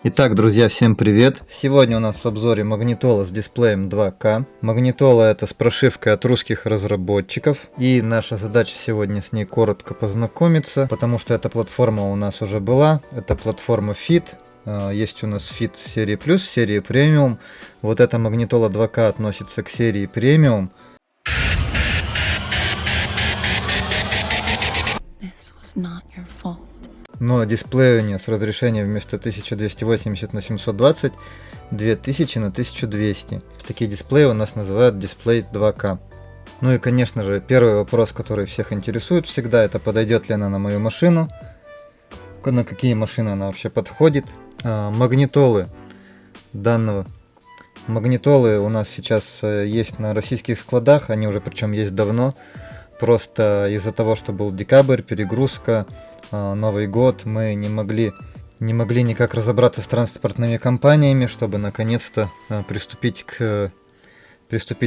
Итак, друзья, всем привет! Сегодня у нас в обзоре магнитола с дисплеем 2К. Магнитола это с прошивкой от русских разработчиков. И наша задача сегодня с ней коротко познакомиться, потому что эта платформа у нас уже была. Это платформа Fit. Есть у нас Fit серии Плюс, серии Премиум. Вот эта магнитола 2К относится к серии Премиум. Но дисплей у нее с разрешением вместо 1280 на 720 2000 на 1200. Такие дисплеи у нас называют дисплей 2К. Ну и конечно же первый вопрос, который всех интересует всегда, это подойдет ли она на мою машину, на какие машины она вообще подходит. Магнитолы Магнитолы у нас сейчас есть на российских складах, они уже причем есть давно. Просто из-за того, что был декабрь, перегрузка, Новый год, мы не могли никак разобраться с транспортными компаниями, чтобы наконец-то приступить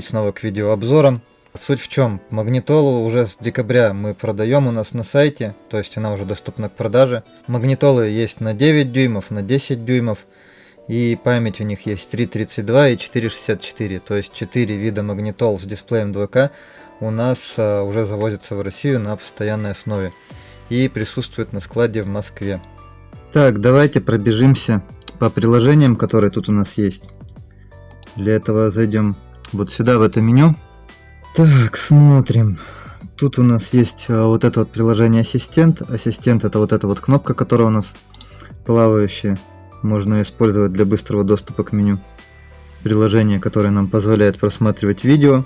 снова к видеообзорам. Суть в чем? Магнитолу уже с декабря мы продаем у нас на сайте, то есть она уже доступна к продаже. Магнитолы есть на 9 дюймов, на 10 дюймов, и память у них есть 3.32 и 4.64, то есть 4 вида магнитол с дисплеем 2К у нас уже завозятся в Россию на постоянной основе и присутствует на складе в Москве. Так, давайте пробежимся по приложениям, которые тут у нас есть. Для этого зайдем вот сюда, в это меню. Так, смотрим. Тут у нас есть вот это вот приложение Ассистент. Ассистент это вот эта вот кнопка, которая у нас плавающая. Можно использовать для быстрого доступа к меню. Приложение, которое нам позволяет просматривать видео.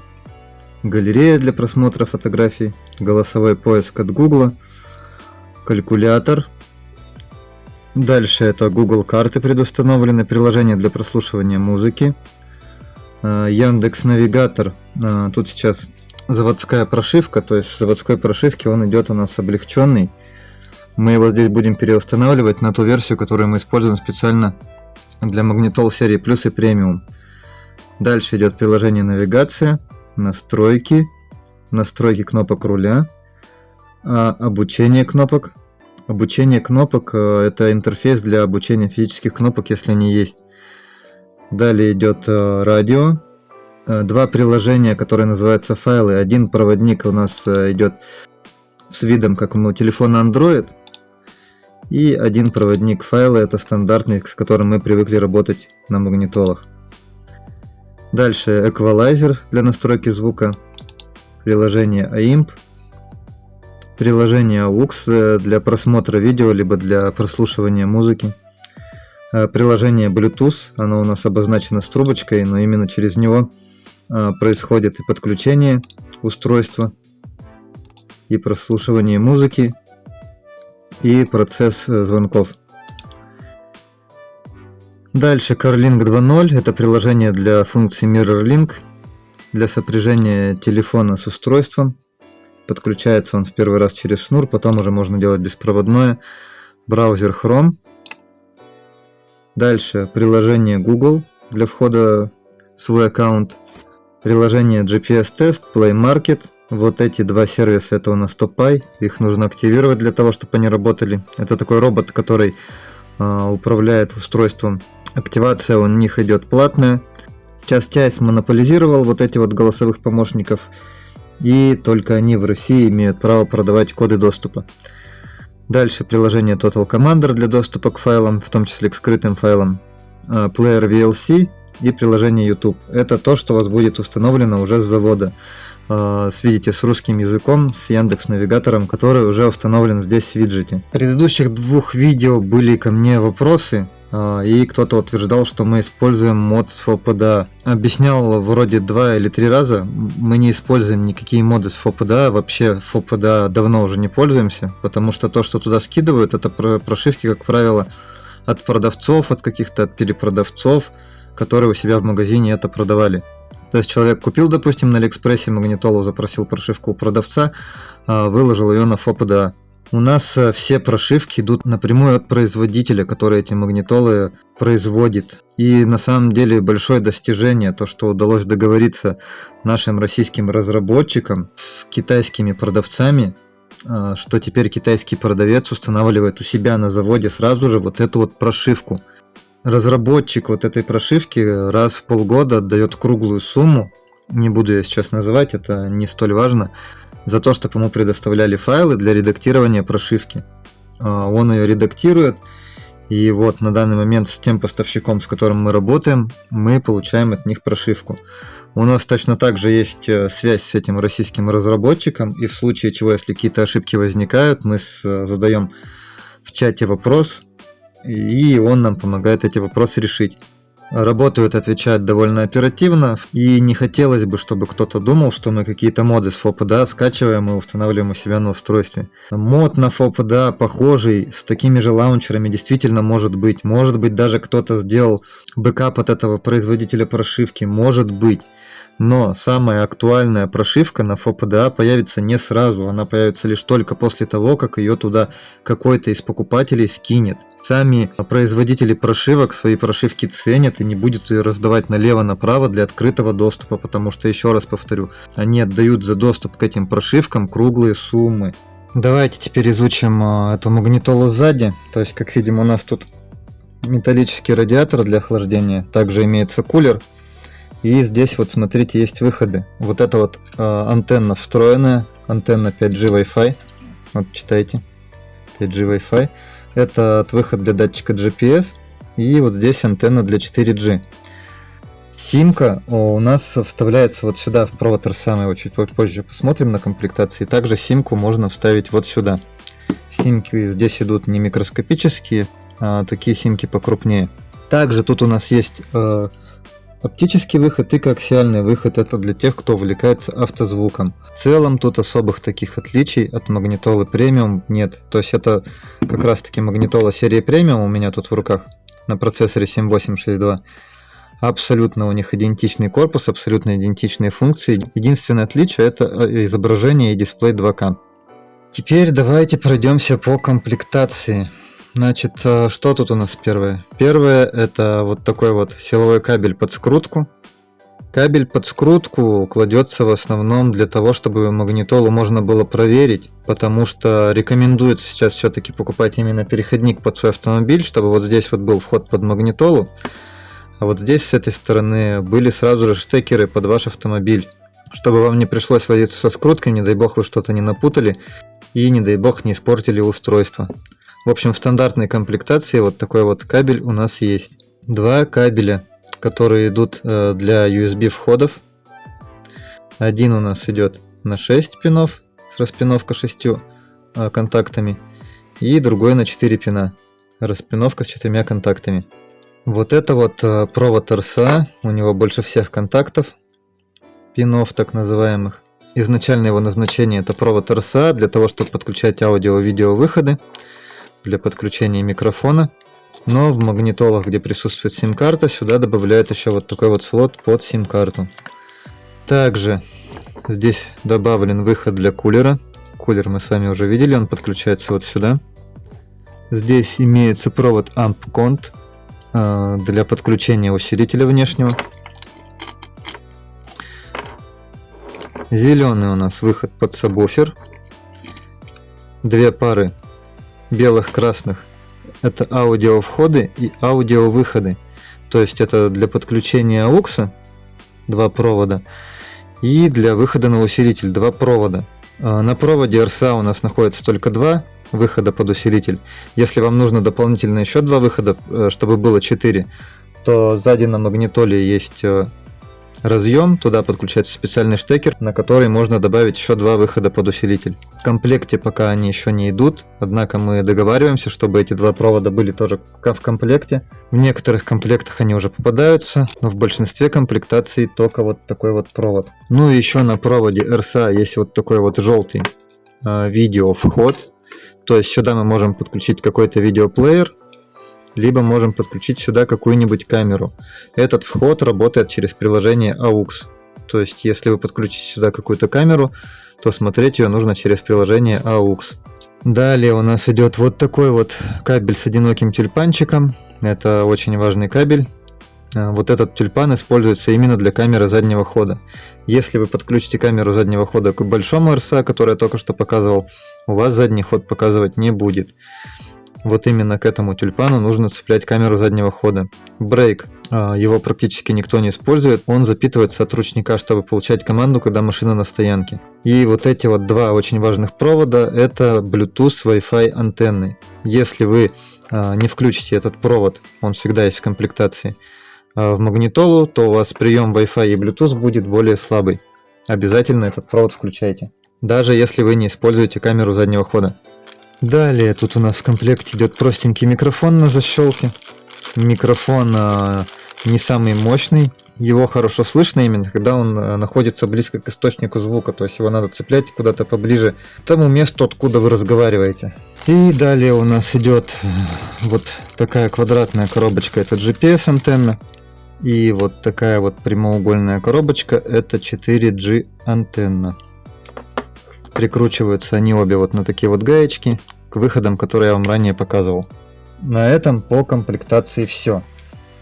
Галерея для просмотра фотографий. Голосовой поиск от Google. Калькулятор. Дальше это Google карты предустановлены, приложение для прослушивания музыки. Яндекс Навигатор. Тут сейчас заводская прошивка, то есть с заводской прошивки он идет у нас облегченный. Мы его здесь будем переустанавливать на ту версию, которую мы используем специально для магнитол серии Плюс и Премиум. Дальше идет приложение навигация, настройки, настройки кнопок руля. Обучение кнопок. Обучение кнопок это интерфейс для обучения физических кнопок, если они есть. Далее идет радио. Два приложения, которые называются файлы. Один проводник у нас идет с видом как у телефона Android. И один проводник файлы это стандартный, с которым мы привыкли работать на магнитолах. Дальше эквалайзер для настройки звука. Приложение AIMP. Приложение AUX для просмотра видео, либо для прослушивания музыки. Приложение Bluetooth, оно у нас обозначено с трубочкой, но именно через него происходит и подключение устройства, и прослушивание музыки, и процесс звонков. Дальше CarLink 2.0, это приложение для функции MirrorLink, для сопряжения телефона с устройством. Подключается он в первый раз через шнур, потом уже можно делать беспроводное. Браузер Chrome. Дальше приложение Google для входа в свой аккаунт. Приложение GPS Test, Play Market. Вот эти два сервиса это у нас TopPy. Их нужно активировать для того, чтобы они работали. Это такой робот, который управляет устройством. Активация у них идет платная. Сейчас Тайс монополизировал вот эти вот голосовых помощников. И только они в России имеют право продавать коды доступа. Дальше приложение Total Commander для доступа к файлам, в том числе к скрытым файлам. Player VLC и приложение YouTube. Это то, что у вас будет установлено уже с завода. Видите, с русским языком, с Яндекс Навигатором, который уже установлен здесь в виджете. В предыдущих двух видео были ко мне вопросы. И кто-то утверждал, что мы используем мод с FOPDA. Объяснял вроде 2 или 3 раза. Мы не используем никакие моды с FOPDA. Вообще FOPDA давно уже не пользуемся. Потому что то, что туда скидывают, это прошивки, как правило, от продавцов, от перепродавцов, которые у себя в магазине это продавали. То есть человек купил, допустим, на Алиэкспрессе магнитолу, запросил прошивку у продавца, выложил ее на FOPDA. У нас все прошивки идут напрямую от производителя, который эти магнитолы производит. И на самом деле большое достижение, то что удалось договориться нашим российским разработчикам с китайскими продавцами, что теперь китайский продавец устанавливает у себя на заводе сразу же вот эту вот прошивку. Разработчик вот этой прошивки раз в полгода отдает круглую сумму, не буду я сейчас называть, это не столь важно, за то, чтобы ему предоставляли файлы для редактирования прошивки. Он ее редактирует, и вот на данный момент с тем поставщиком, с которым мы работаем, мы получаем от них прошивку. У нас точно так же есть связь с этим российским разработчиком, и в случае чего, если какие-то ошибки возникают, мы задаем в чате вопрос, и он нам помогает эти вопросы решить. Работают, отвечают довольно оперативно, и не хотелось бы, чтобы кто-то думал, что мы какие-то моды с FOPDA скачиваем и устанавливаем у себя на устройстве. Мод на FOPDA похожий, с такими же лаунчерами действительно может быть. Может быть, даже кто-то сделал бэкап от этого производителя прошивки, может быть. Но самая актуальная прошивка на FOPDA появится не сразу, она появится лишь только после того, как ее туда какой-то из покупателей скинет. Сами производители прошивок свои прошивки ценят и не будут ее раздавать налево-направо для открытого доступа, потому что, еще раз повторю, они отдают за доступ к этим прошивкам круглые суммы. Давайте теперь изучим эту магнитолу сзади. То есть, как видим, у нас тут металлический радиатор для охлаждения, также имеется кулер. И здесь вот смотрите, есть выходы. Вот это вот антенна встроенная, антенна 5G Wi-Fi. Вот читайте, 5G Wi-Fi. Это выход для датчика GPS. И вот здесь антенна для 4G. Симка у нас вставляется вот сюда в провод RSA, мы его чуть позже посмотрим на комплектации. Также симку можно вставить вот сюда. Симки здесь идут не микроскопические, а такие симки покрупнее. Также тут у нас есть оптический выход и коаксиальный выход, это для тех, кто увлекается автозвуком. В целом тут особых таких отличий от магнитолы премиум нет. То есть это как раз таки магнитола серии премиум у меня тут в руках на процессоре 7862. Абсолютно у них идентичный корпус, абсолютно идентичные функции. Единственное отличие это изображение и дисплей 2К. Теперь давайте пройдемся по комплектации. Значит, что тут у нас первое? Первое это вот такой вот силовой кабель под скрутку. Кабель под скрутку кладется в основном для того, чтобы магнитолу можно было проверить, потому что рекомендуется сейчас все-таки покупать именно переходник под свой автомобиль, чтобы вот здесь вот был вход под магнитолу, а вот здесь с этой стороны были сразу же штекеры под ваш автомобиль, чтобы вам не пришлось возиться со скруткой, не дай бог вы что-то не напутали и не дай бог не испортили устройство. В общем, в стандартной комплектации вот такой вот кабель у нас есть. Два кабеля, которые идут для USB входов. Один у нас идет на 6 пинов с распиновкой 6 контактами. И другой на 4 пина. Распиновка с 4 контактами. Вот это вот провод RSA. У него больше всех контактов. Пинов так называемых. Изначально его назначение это провод RSA для того, чтобы подключать аудио-видео выходы. Для подключения микрофона, но в магнитолах, где присутствует сим-карта, сюда добавляют еще вот такой вот слот под сим-карту. Также здесь добавлен выход для кулера. Кулер мы с вами уже видели, он подключается вот сюда. Здесь имеется провод AMP-CONT для подключения усилителя внешнего. Зеленый у нас выход под сабвуфер. Две пары белых, красных это аудио входы и аудио выходы, то есть это для подключения AUX два провода и для выхода на усилитель два провода. На проводе RSA у нас находится только два выхода под усилитель. Если вам нужно дополнительно еще два выхода, чтобы было 4, то сзади на магнитоле есть разъем, туда подключается специальный штекер, на который можно добавить еще два выхода под усилитель. В комплекте пока они еще не идут, однако мы договариваемся, чтобы эти два провода были тоже в комплекте. В некоторых комплектах они уже попадаются, но в большинстве комплектаций только вот такой вот провод. Ну и еще на проводе RSA есть вот такой вот желтый видео вход, то есть сюда мы можем подключить какой-то видеоплеер, либо можем подключить сюда какую-нибудь камеру. Этот вход работает через приложение AUX. То есть, если вы подключите сюда какую-то камеру, то смотреть ее нужно через приложение AUX. Далее у нас идет вот такой вот кабель с одиноким тюльпанчиком. Это очень важный кабель. Вот этот тюльпан используется именно для камеры заднего хода. Если вы подключите камеру заднего хода к большому RSA, который я только что показывал, у вас задний ход показывать не будет. Вот именно к этому тюльпану нужно цеплять камеру заднего хода. Брейк. Его практически никто не использует. Он запитывается от ручника, чтобы получать команду, когда машина на стоянке. И вот эти вот два очень важных провода — это Bluetooth, Wi-Fi антенны. Если вы не включите этот провод, он всегда есть в комплектации, в магнитолу, то у вас прием Wi-Fi и Bluetooth будет более слабый. Обязательно этот провод включайте, даже если вы не используете камеру заднего хода. Далее тут у нас в комплекте идет простенький микрофон на защелке. Микрофон не самый мощный, его хорошо слышно именно, когда он находится близко к источнику звука, то есть его надо цеплять куда-то поближе к тому месту, откуда вы разговариваете. И далее у нас идет вот такая квадратная коробочка, это GPS антенна. И вот такая вот прямоугольная коробочка, это 4G антенна. Прикручиваются они обе вот на такие вот гаечки к выходам, которые я вам ранее показывал. На этом по комплектации все.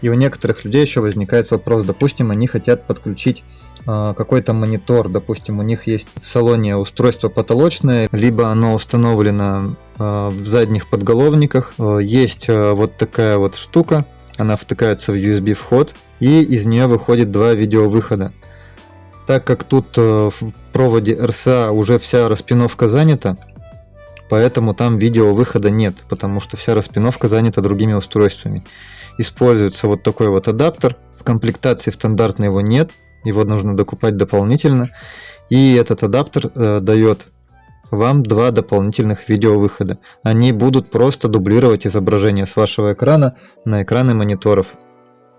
И у некоторых людей еще возникает вопрос, допустим, они хотят подключить какой-то монитор, допустим, у них есть в салоне устройство потолочное, либо оно установлено в задних подголовниках. Есть вот такая вот штука, она втыкается в USB вход, и из нее выходит два видеовыхода. Так как тут в проводе RCA уже вся распиновка занята, поэтому там видеовыхода нет, потому что вся распиновка занята другими устройствами. Используется вот такой вот адаптер, в комплектации стандартной его нет, его нужно докупать дополнительно, и этот адаптер дает вам два дополнительных видеовыхода. Они будут просто дублировать изображение с вашего экрана на экраны мониторов.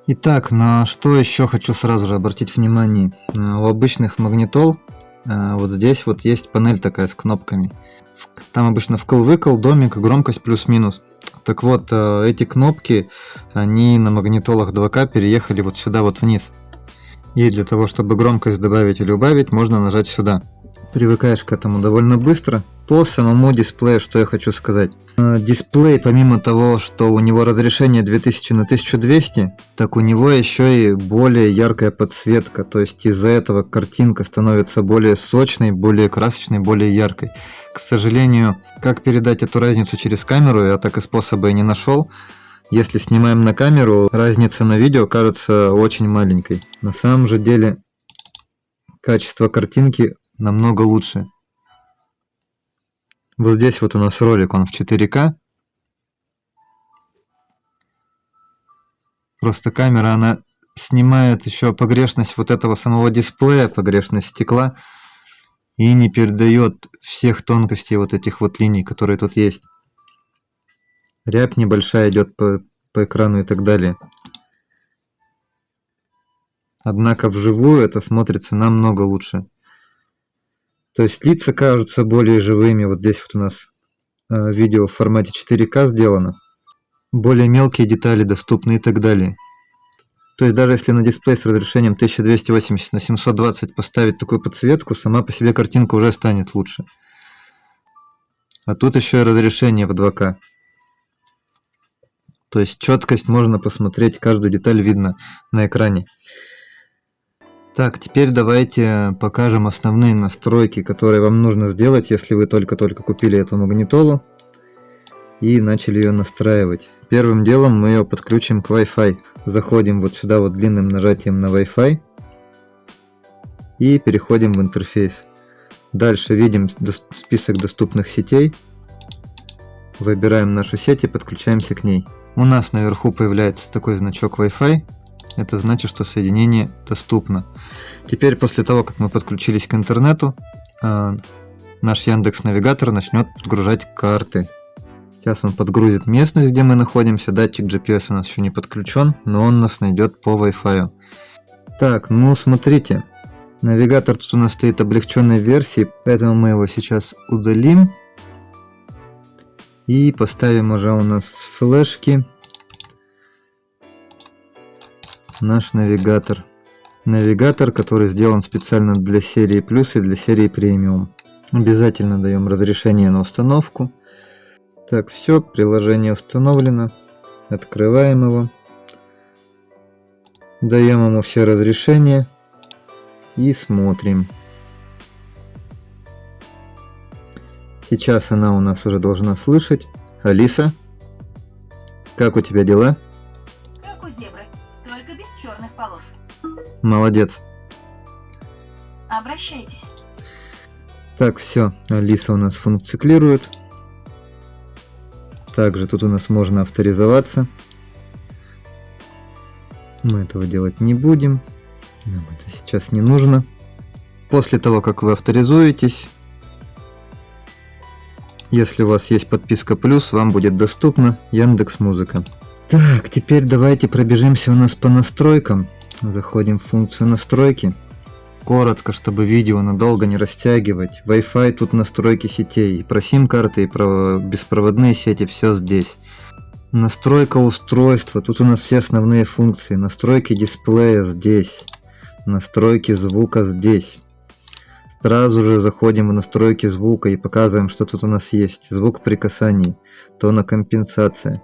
Итак, на что еще хочу сразу же обратить внимание. У обычных магнитол вот здесь вот есть панель такая с кнопками. Там обычно вкл-выкл, домик, громкость плюс-минус. Так вот, эти кнопки, они на магнитолах 2К переехали вот сюда вот вниз. И для того, чтобы громкость добавить или убавить, можно нажать сюда. Привыкаешь к этому довольно быстро. По самому дисплею, что я хочу сказать. Дисплей, помимо того, что у него разрешение 2000 на 1200, так у него еще и более яркая подсветка. То есть из-за этого картинка становится более сочной, более красочной, более яркой. К сожалению, как передать эту разницу через камеру, я так и способа и не нашел. Если снимаем на камеру, разница на видео кажется очень маленькой. На самом же деле качество картинки намного лучше. Вот здесь вот у нас ролик, он в 4К. Просто камера, она снимает еще погрешность вот этого самого дисплея, погрешность стекла, и не передает всех тонкостей вот этих вот линий, которые тут есть. Рябь небольшая идет по экрану и так далее. Однако вживую это смотрится намного лучше. То есть лица кажутся более живыми. Вот здесь вот у нас видео в формате 4К сделано. Более мелкие детали доступны и так далее. То есть даже если на дисплей с разрешением 1280 на 720 поставить такую подсветку, сама по себе картинка уже станет лучше. А тут еще и разрешение в 2К. То есть четкость можно посмотреть, каждую деталь видно на экране. Так, теперь давайте покажем основные настройки, которые вам нужно сделать, если вы только-только купили эту магнитолу и начали ее настраивать. Первым делом мы ее подключим к Wi-Fi. Заходим вот сюда вот длинным нажатием на Wi-Fi и переходим в интерфейс. Дальше видим список доступных сетей. Выбираем нашу сеть и подключаемся к ней. У нас наверху появляется такой значок Wi-Fi. Это значит, что соединение доступно. Теперь, после того, как мы подключились к интернету, наш Яндекс.Навигатор начнет подгружать карты. Сейчас он подгрузит местность, где мы находимся. Датчик GPS у нас еще не подключен, но он нас найдет по Wi-Fi. Так, ну смотрите. Навигатор тут у нас стоит облегченной версии, поэтому мы его сейчас удалим. И поставим уже у нас с флешки наш навигатор. Навигатор, который сделан специально для серии Плюс и для серии Премиум. Обязательно даем разрешение на установку. Так, все, приложение установлено. Открываем его. Даем ему все разрешения. И смотрим. Сейчас она у нас уже должна слышать. Алиса, Как у тебя дела? Как у зебры, только без черных полос. Молодец. Обращайтесь. Так, все, Алиса у нас функционирует. Также тут у нас можно авторизоваться. Мы этого делать не будем. Нам это сейчас не нужно. После того, как вы авторизуетесь, если у вас есть подписка плюс, вам будет доступна Яндекс.Музыка. Так, теперь давайте пробежимся у нас по настройкам. Заходим в функцию настройки. Коротко, чтобы видео надолго не растягивать. Wi-Fi, тут настройки сетей. И про сим-карты, и про беспроводные сети, все здесь. Настройка устройства. Тут у нас все основные функции. Настройки дисплея здесь. Настройки звука здесь. Сразу же заходим в настройки звука и показываем, что тут у нас есть. Звук при касании. Тонокомпенсация.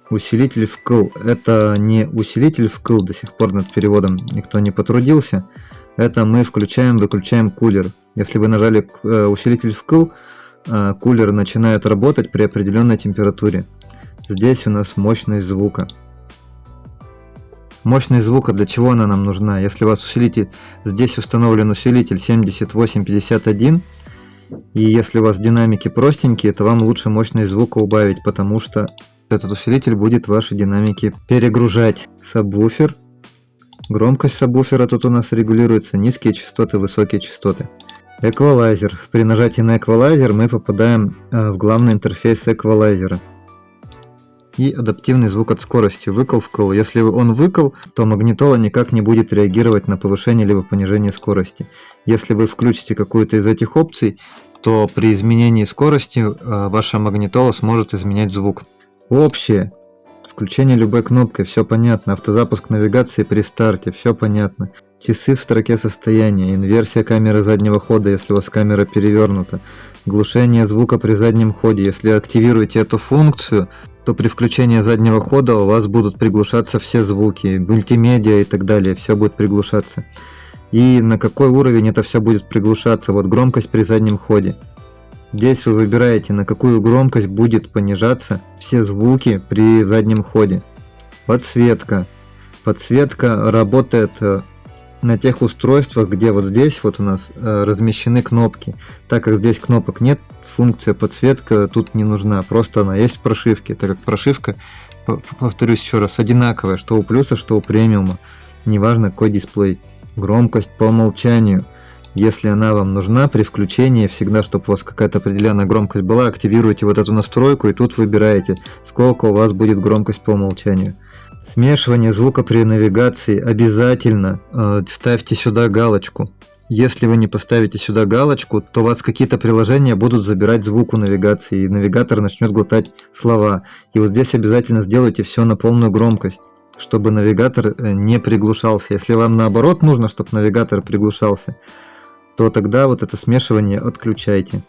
Усилитель вкл. Это не усилитель вкл, до сих пор над переводом никто не потрудился. Это мы включаем, выключаем кулер. Если вы нажали усилитель вкл, кулер начинает работать при определенной температуре. Здесь у нас мощность звука. Мощность звука, для чего она нам нужна? Если у вас усилитель, здесь установлен усилитель 7851, и если у вас динамики простенькие, то вам лучше мощность звука убавить, потому что этот усилитель будет ваши динамики перегружать. Сабвуфер. Громкость сабвуфера тут у нас регулируется. Низкие частоты, высокие частоты. Эквалайзер. При нажатии на эквалайзер мы попадаем в главный интерфейс эквалайзера. И адаптивный звук от скорости. Выкл-вкл. Если он выкл, то магнитола никак не будет реагировать на повышение либо понижение скорости. Если вы включите какую-то из этих опций, то при изменении скорости ваша магнитола сможет изменять звук. Общее. Включение любой кнопкой, все понятно. Автозапуск навигации при старте, все понятно. Часы в строке состояния, инверсия камеры заднего хода, если у вас камера перевернута. Глушение звука при заднем ходе. Если активируете эту функцию, то при включении заднего хода у вас будут приглушаться все звуки, мультимедиа и так далее, все будет приглушаться. И на какой уровень это все будет приглушаться? Вот громкость при заднем ходе. Здесь вы выбираете, на какую громкость будет понижаться все звуки при заднем ходе. Подсветка. Подсветка работает на тех устройствах, где вот здесь вот у нас размещены кнопки. Так как здесь кнопок нет, функция подсветка тут не нужна. Просто она есть в прошивке, так как прошивка, повторюсь еще раз, одинаковая, что у плюса, что у премиума. Неважно какой дисплей. Громкость по умолчанию. Если она вам нужна, при включении всегда, чтобы у вас какая-то определенная громкость была, активируйте вот эту настройку и тут выбираете, сколько у вас будет громкость по умолчанию. Смешивание звука при навигации обязательно ставьте сюда галочку. Если вы не поставите сюда галочку, то у вас какие-то приложения будут забирать звук у навигации, и навигатор начнет глотать слова. И вот здесь обязательно сделайте все на полную громкость, чтобы навигатор не приглушался. Если вам наоборот нужно, чтобы навигатор приглушался, то тогда вот это смешивание отключайте.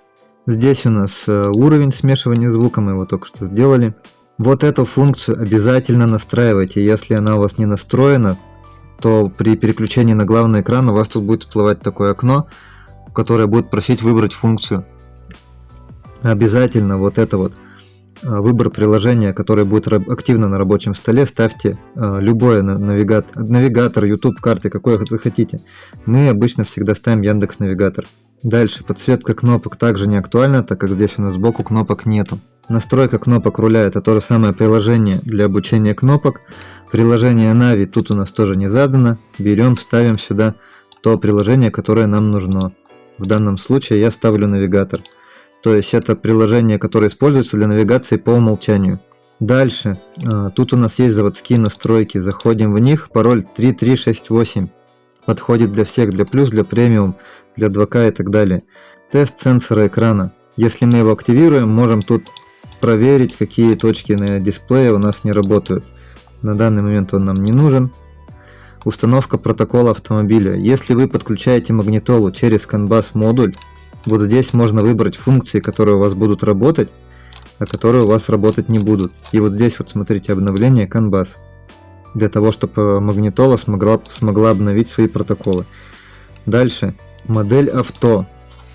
Здесь у нас уровень смешивания звука, мы его только что сделали. Вот эту функцию обязательно настраивайте. Если она у вас не настроена, то при переключении на главный экран у вас тут будет всплывать такое окно, которое будет просить выбрать функцию. Обязательно вот это вот выбор приложения, которое будет активно на рабочем столе, ставьте любой навигатор, YouTube карты, какой вы хотите. Мы обычно всегда ставим Яндекс Навигатор. Дальше подсветка кнопок также не актуальна, так как здесь у нас сбоку кнопок нету. Настройка кнопок руля — это то же самое приложение для обучения кнопок. Приложение Navi тут у нас тоже не задано. Берем, ставим сюда то приложение, которое нам нужно. В данном случае я ставлю навигатор. То есть это приложение, которое используется для навигации по умолчанию. Дальше, тут у нас есть заводские настройки. Заходим в них. Пароль 3368. Подходит для всех, для плюс, для премиум, для 2К и так далее. Тест сенсора экрана. Если мы его активируем, можем тут проверить, какие точки на дисплее у нас не работают. На данный момент он нам не нужен. Установка протокола автомобиля. Если вы подключаете магнитолу через CAN bus модуль, вот здесь можно выбрать функции, которые у вас будут работать, а которые у вас работать не будут. И вот здесь вот смотрите обновление CAN bus. Для того, чтобы магнитола смогла обновить свои протоколы. Дальше. Модель авто.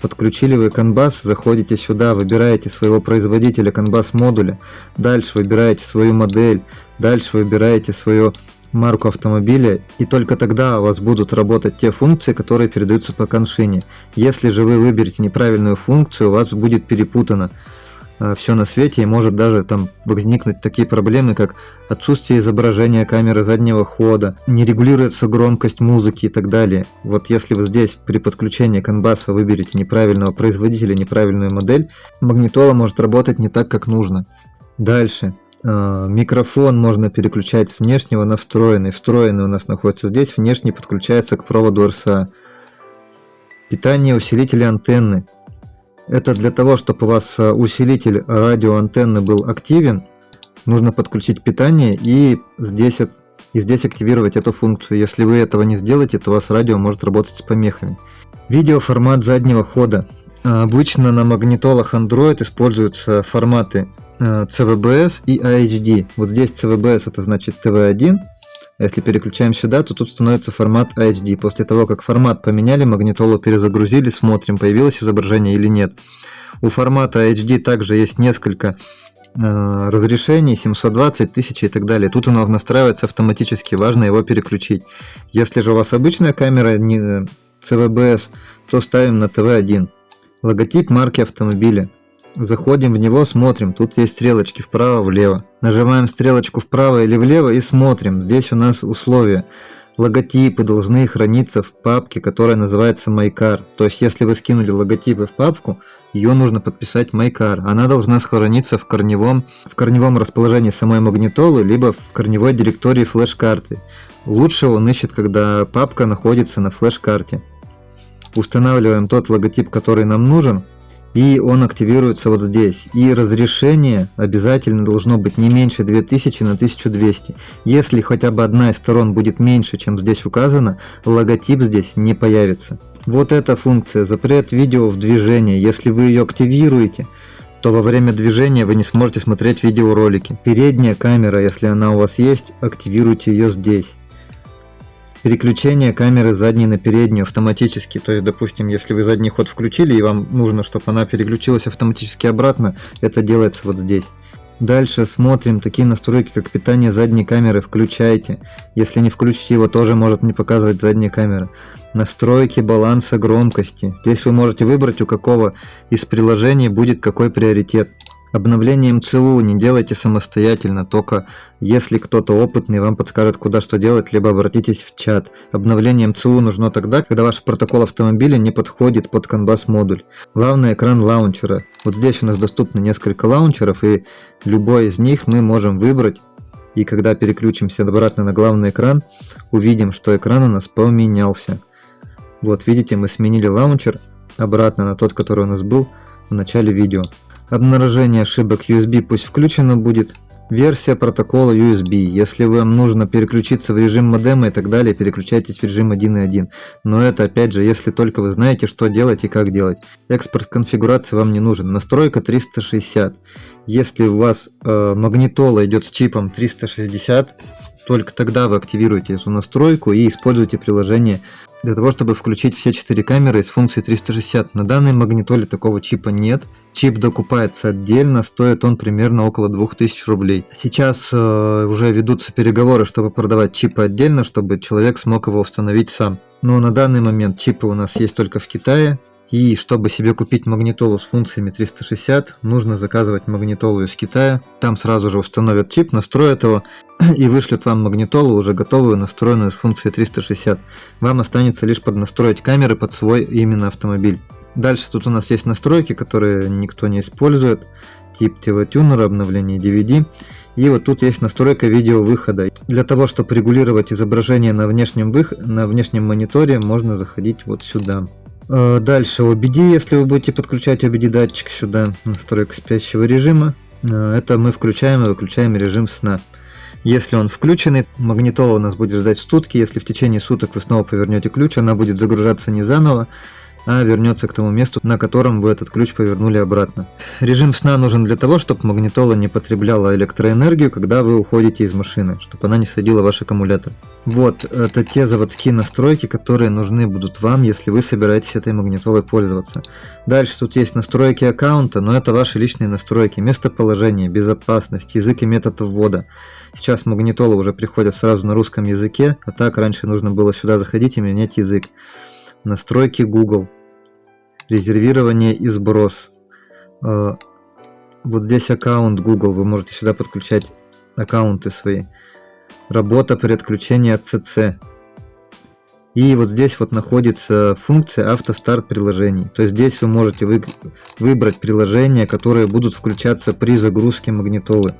Подключили вы CAN bus, заходите сюда, выбираете своего производителя CAN bus модуля, дальше выбираете свою модель, дальше выбираете свою марку автомобиля, и только тогда у вас будут работать те функции, которые передаются по коншине. Если же вы выберете неправильную функцию, у вас будет перепутано все на свете, и может даже там возникнуть такие проблемы, как отсутствие изображения камеры заднего хода, не регулируется громкость музыки и так далее. Вот если вы здесь при подключении CAN bus выберете неправильного производителя, неправильную модель, магнитола может работать не так, как нужно. Дальше. Микрофон можно переключать с внешнего на встроенный. Встроенный у нас находится здесь, внешний подключается к проводу RCA. Питание усилителя антенны. Это для того, чтобы у вас усилитель радиоантенны был активен, нужно подключить питание и здесь активировать эту функцию. Если вы этого не сделаете, то у вас радио может работать с помехами. Видеоформат заднего хода. Обычно на магнитолах Android используются форматы CVBS и AHD. Вот здесь CVBS это значит TV1. А если переключаем сюда, то тут становится формат AHD. После того, как формат поменяли, магнитолу перезагрузили, смотрим, появилось изображение или нет. У формата AHD также есть несколько разрешений, 720, 1000 и так далее. Тут оно настраивается автоматически, важно его переключить. Если же у вас обычная камера не CVBS, то ставим на TV1. Логотип марки автомобиля. Заходим в него, смотрим, тут есть стрелочки вправо-влево. Нажимаем стрелочку вправо или влево и смотрим. Здесь у нас условия. Логотипы должны храниться в папке, которая называется MyCar. То есть, если вы скинули логотипы в папку, ее нужно подписать MyCar. Она должна сохраниться в корневом расположении самой магнитолы, либо в корневой директории флеш-карты. Лучше он ищет, когда папка находится на флеш-карте. Устанавливаем тот логотип, который нам нужен. И он активируется вот здесь. И разрешение обязательно должно быть не меньше 2000 на 1200. Если хотя бы одна из сторон будет меньше, чем здесь указано, логотип здесь не появится. Вот эта функция запрет видео в движении. Если вы ее активируете, то во время движения вы не сможете смотреть видеоролики. Передняя камера, если она у вас есть, активируйте ее здесь. Переключение камеры задней на переднюю автоматически, то есть, допустим, если вы задний ход включили и вам нужно, чтобы она переключилась автоматически обратно, это делается вот здесь. Дальше смотрим такие настройки, как питание задней камеры, включайте. Если не включите его, тоже может не показывать задняя камера. Настройки баланса громкости. Здесь вы можете выбрать, у какого из приложений будет какой приоритет. Обновление МЦУ не делайте самостоятельно, только если кто-то опытный вам подскажет, куда что делать, либо обратитесь в чат. Обновление МЦУ нужно тогда, когда ваш протокол автомобиля не подходит под CAN bus модуль. Главный экран лаунчера. Вот здесь у нас доступно несколько лаунчеров, и любой из них мы можем выбрать. И когда переключимся обратно на главный экран, увидим, что экран у нас поменялся. Вот видите, мы сменили лаунчер обратно на тот, который у нас был в начале видео. Обнаружение ошибок USB пусть включено будет. Версия протокола USB. Если вам нужно переключиться в режим модема и так далее, переключайтесь в режим 1.1. Но это опять же, если только вы знаете, что делать и как делать. Экспорт конфигурации вам не нужен. Настройка 360. Если у вас магнитола идет с чипом 360, только тогда вы активируете эту настройку и используете приложение для того, чтобы включить все 4 камеры из функции 360. На данной магнитоле такого чипа нет. Чип докупается отдельно, стоит он примерно около 2000 рублей. Сейчас уже ведутся переговоры, чтобы продавать чипы отдельно, чтобы человек смог его установить сам. Но на данный момент чипы у нас есть только в Китае. И чтобы себе купить магнитолу с функциями 360, нужно заказывать магнитолу из Китая. Там сразу же установят чип, настроят его и вышлют вам магнитолу уже готовую, настроенную с функцией 360. Вам останется лишь поднастроить камеры под свой именно автомобиль. Дальше тут у нас есть настройки, которые никто не использует. Тип TV-тюнера, обновление DVD. И вот тут есть настройка видеовыхода. Для того, чтобы регулировать изображение на внешнем мониторе, можно заходить вот сюда. Дальше OBD, если вы будете подключать OBD датчик сюда, настройка спящего режима, это мы включаем и выключаем режим сна. Если он включенный, магнитола у нас будет ждать сутки, если в течение суток вы снова повернете ключ, она будет загружаться не заново, а вернется к тому месту, на котором вы этот ключ повернули обратно. Режим сна нужен для того, чтобы магнитола не потребляла электроэнергию, когда вы уходите из машины, чтобы она не садила ваш аккумулятор. Вот, это те заводские настройки, которые нужны будут вам, если вы собираетесь этой магнитолой пользоваться. Дальше тут есть настройки аккаунта, но это ваши личные настройки, местоположение, безопасность, язык и метод ввода. Сейчас магнитолы уже приходят сразу на русском языке, а так раньше нужно было сюда заходить и менять язык. Настройки Google, резервирование и сброс. Вот здесь аккаунт Google, вы можете сюда подключать аккаунты свои. Работа при отключении от CC. И вот здесь вот находится функция автостарт приложений. То есть здесь вы можете выбрать приложения, которые будут включаться при загрузке магнитолы.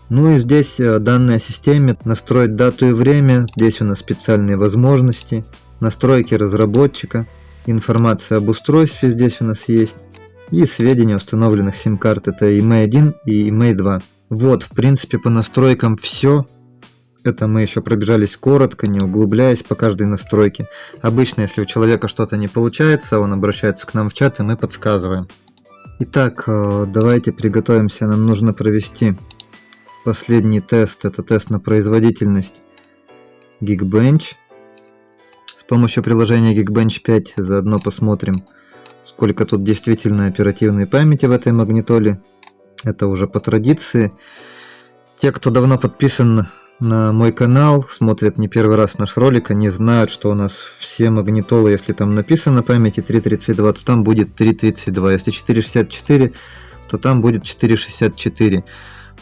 Ну и здесь данные о системе, настроить дату и время, здесь у нас специальные возможности, настройки разработчика, информация об устройстве здесь у нас есть, и сведения установленных сим-карт, это EMEI 1 и EMEI 2. Вот, в принципе, по настройкам все. Это мы еще пробежались коротко, не углубляясь по каждой настройке. Обычно, если у человека что-то не получается, он обращается к нам в чат, и мы подсказываем. Итак, давайте приготовимся, нам нужно провести последний тест, это тест на производительность Geekbench. С помощью приложения Geekbench 5 заодно посмотрим, сколько тут действительно оперативной памяти в этой магнитоле. Это уже по традиции. Те, кто давно подписан на мой канал, смотрят не первый раз наш ролик, они знают, что у нас все магнитолы, если там написано памяти 3.32, то там будет 3.32. Если 4.64, то там будет 4.64.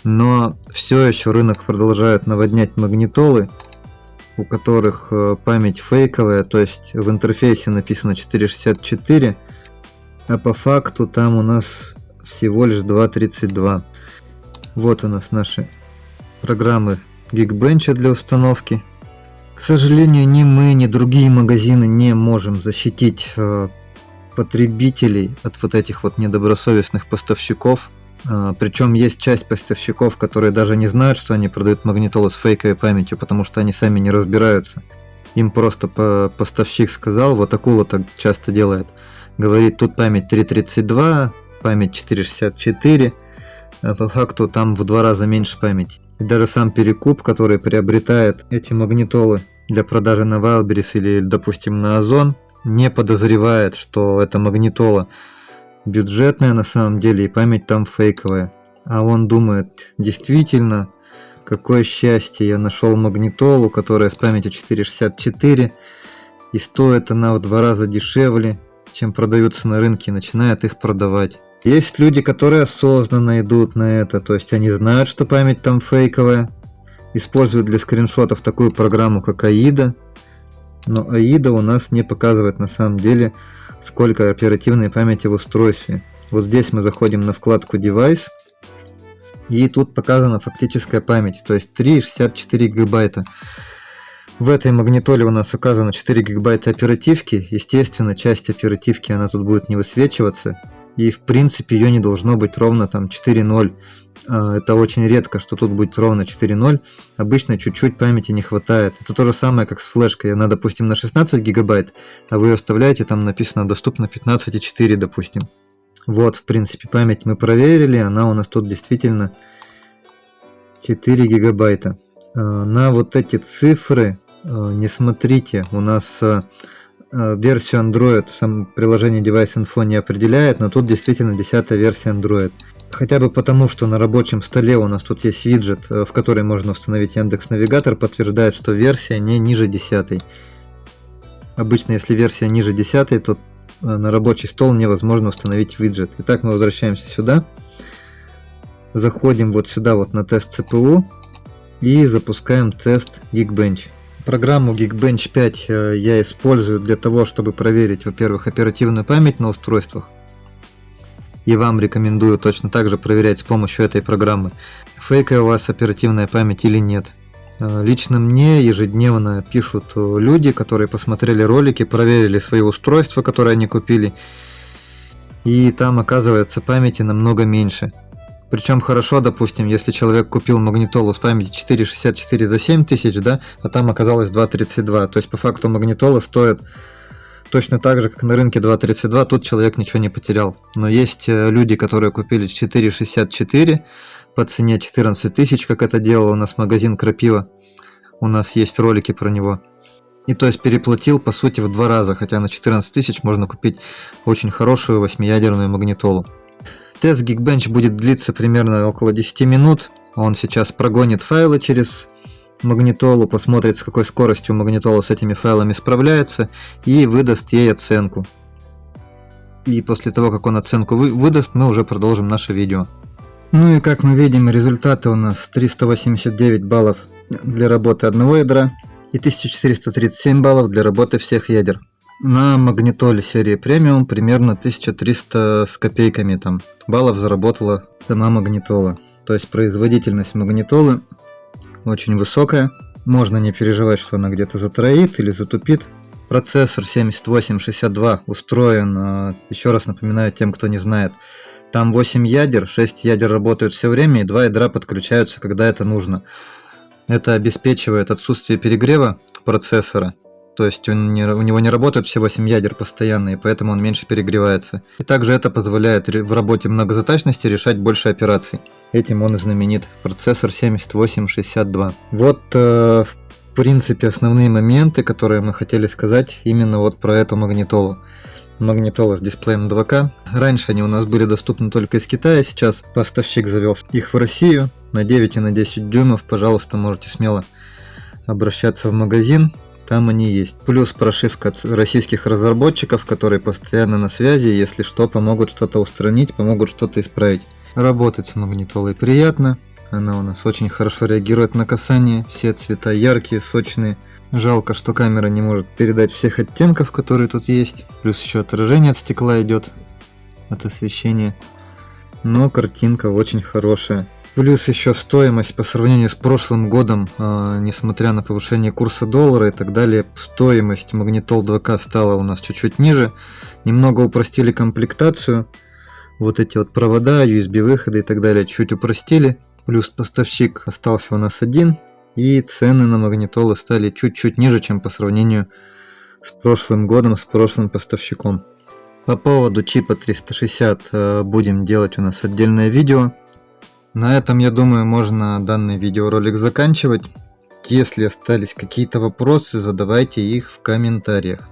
Но все еще рынок продолжает наводнять магнитолы, у которых память фейковая, то есть в интерфейсе написано 4.64, а по факту там у нас всего лишь 2.32. Вот у нас наши программы Geekbench для установки. К сожалению, ни мы, ни другие магазины не можем защитить потребителей от вот этих вот недобросовестных поставщиков. Причем есть часть поставщиков, которые даже не знают, что они продают магнитолу с фейковой памятью, потому что они сами не разбираются. Им просто поставщик сказал, вот Акула так часто делает, говорит, тут память 3.32, память 4.64, а по факту там в 2 раза меньше памяти. И даже сам Перекуп, который приобретает эти магнитолы для продажи на Wildberries или, допустим, на Озон, не подозревает, что эта магнитола бюджетная на самом деле и память там фейковая. А он думает, действительно, какое счастье, я нашел магнитолу, которая с памятью 4.64, и стоит она в 2 раза дешевле, чем продаются на рынке, и начинает их продавать. Есть люди, которые осознанно идут на это, то есть они знают, что память там фейковая, используют для скриншотов такую программу, как AIDA, но AIDA у нас не показывает на самом деле, сколько оперативной памяти в устройстве. Вот здесь мы заходим на вкладку Device, и тут показана фактическая память, то есть 3,64 гигабайта. В этой магнитоле у нас указано 4 гигабайта оперативки, естественно, часть оперативки она тут будет не высвечиваться, и в принципе ее не должно быть ровно там 4.0. Это очень редко, что тут будет ровно 4.0. Обычно чуть-чуть памяти не хватает. Это то же самое, как с флешкой. Она, допустим, на 16 гигабайт, а вы ее вставляете, там написано доступно 15,4, допустим. Вот, в принципе, память мы проверили. Она у нас тут действительно 4 гигабайта. На вот эти цифры не смотрите. У нас версию Android сам приложение Device Info не определяет, но тут действительно 10-я версия Android. Хотя бы потому, что на рабочем столе у нас тут есть виджет, в который можно установить Яндекс.Навигатор, подтверждает, что версия не ниже 10. Обычно, если версия ниже 10, то на рабочий стол невозможно установить виджет. Итак, мы возвращаемся сюда. Заходим вот сюда, вот на тест CPU и запускаем тест Geekbench. Программу Geekbench 5 я использую для того, чтобы проверить, во-первых, оперативную память на устройствах. И вам рекомендую точно так же проверять с помощью этой программы, фейковая у вас оперативная память или нет. Лично мне ежедневно пишут люди, которые посмотрели ролики, проверили свои устройства, которые они купили, и там оказывается памяти намного меньше. Причем хорошо, допустим, если человек купил магнитолу с памятью 4.64 за 7000, да, а там оказалось 2.32, то есть по факту магнитола стоит Точно так же, как на рынке 2.32, тут человек ничего не потерял. Но есть люди, которые купили 4.64 по цене 14 тысяч, как это делал у нас магазин Крапива. У нас есть ролики про него. И то есть переплатил по сути в 2 раза, хотя на 14 тысяч можно купить очень хорошую 8-ядерную магнитолу. Тест Geekbench будет длиться примерно около 10 минут. Он сейчас прогонит файлы через магнитолу, посмотрит, с какой скоростью магнитола с этими файлами справляется и выдаст ей оценку. И после того, как он оценку выдаст, мы уже продолжим наше видео. Ну и как мы видим, результаты у нас 389 баллов для работы одного ядра и 1437 баллов для работы всех ядер. На магнитоле серии премиум примерно 1300 с копейками там баллов заработала сама магнитола. То есть производительность магнитолы очень высокая. Можно не переживать, что она где-то затроит или затупит. Процессор 7862 устроен, еще раз напоминаю тем, кто не знает, там 8 ядер, 6 ядер работают все время и 2 ядра подключаются, когда это нужно. Это обеспечивает отсутствие перегрева процессора. То есть у него не работают все 8 ядер постоянно, и поэтому он меньше перегревается. И также это позволяет в работе многозадачности решать больше операций. Этим он и знаменит. Процессор 7862. Вот, в принципе, основные моменты, которые мы хотели сказать именно вот про эту магнитолу. Магнитола с дисплеем 2К. Раньше они у нас были доступны только из Китая, сейчас поставщик завел их в Россию. На 9 и на 10 дюймов, пожалуйста, можете смело обращаться в магазин. Там они есть. Плюс прошивка от российских разработчиков, которые постоянно на связи, если что, помогут что-то устранить, помогут что-то исправить. Работать с магнитолой приятно. Она у нас очень хорошо реагирует на касание. Все цвета яркие, сочные. Жалко, что камера не может передать всех оттенков, которые тут есть. Плюс еще отражение от стекла идет, от освещения. Но картинка очень хорошая. Плюс еще стоимость по сравнению с прошлым годом, несмотря на повышение курса доллара и так далее, стоимость магнитол 2К стала у нас чуть-чуть ниже. Немного упростили комплектацию. Вот эти вот провода, USB выходы и так далее чуть упростили. Плюс поставщик остался у нас один. И цены на магнитолы стали чуть-чуть ниже, чем по сравнению с прошлым годом, с прошлым поставщиком. По поводу чипа 360 будем делать у нас отдельное видео. На этом, я думаю, можно данный видеоролик заканчивать. Если остались какие-то вопросы, задавайте их в комментариях.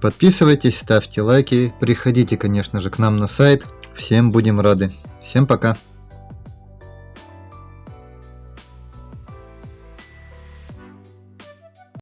Подписывайтесь, ставьте лайки, приходите, конечно же, к нам на сайт. Всем будем рады. Всем пока!